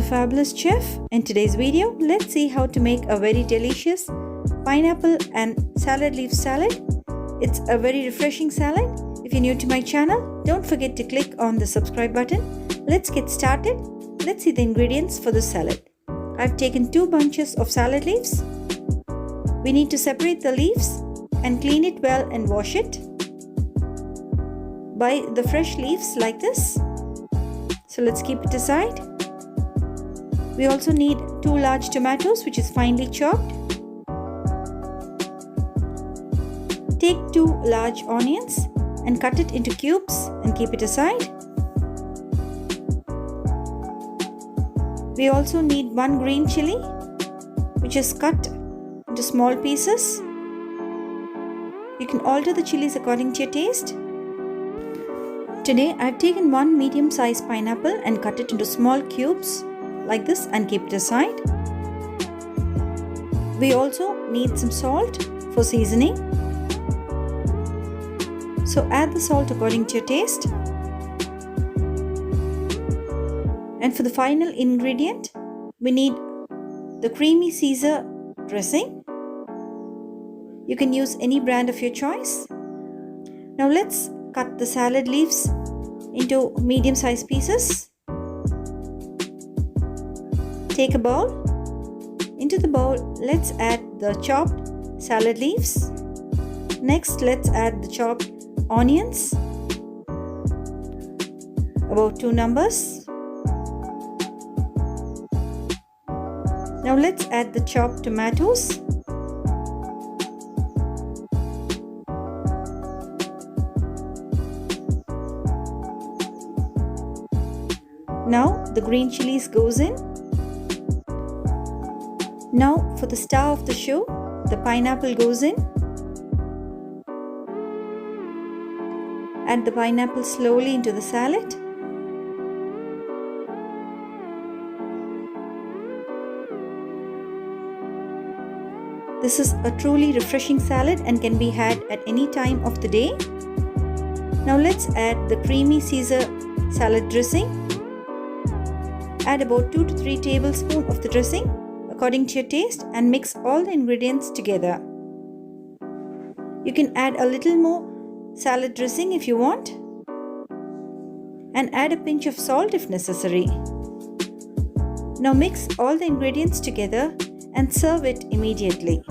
Fabulous Chef. In today's video, let's see how to make a very delicious pineapple and salad leaf salad. It's a very refreshing salad. If you're new to my channel, don't forget to click on the subscribe button. Let's get started. Let's see the ingredients for the salad. I've taken 2 bunches of salad leaves. We need to separate the leaves and clean it well and wash it. Buy the fresh leaves like this. So let's keep it aside. We also need 2 large tomatoes, which is finely chopped. Take 2 large onions and cut it into cubes and keep it aside. We also need 1 green chili, which is cut into small pieces. You can alter the chilies according to your taste. Today I've taken 1 medium-sized pineapple and cut it into small cubes like this and keep it aside. We also need some salt for seasoning. So add the salt according to your taste. And for the final ingredient, we need the creamy Caesar dressing. You can use any brand of your choice. Now let's cut the salad leaves into medium-sized pieces. Take a bowl. Into the bowl, let's add the chopped salad leaves. Next, let's add the chopped onions, about 2 numbers. Now let's add the chopped tomatoes. Now the green chilies goes in. Now for the star of the show, the pineapple goes in. Add the pineapple slowly into the salad. This is a truly refreshing salad and can be had at any time of the day. Now let's add the creamy Caesar salad dressing. Add about 2 to 3 tablespoons of the dressing according to your taste and mix all the ingredients together. You can add a little more salad dressing if you want, and add a pinch of salt if necessary. Now mix all the ingredients together and serve it immediately.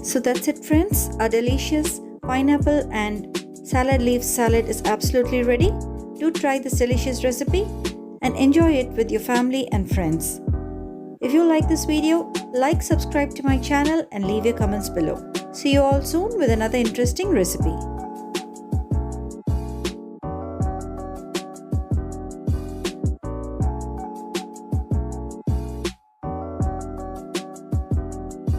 So that's it, friends. Our delicious pineapple and salad leaf salad is absolutely ready. Do try this delicious recipe and enjoy it with your family and friends. If you like this video, like, subscribe to my channel and leave your comments below. See you all soon with another interesting recipe.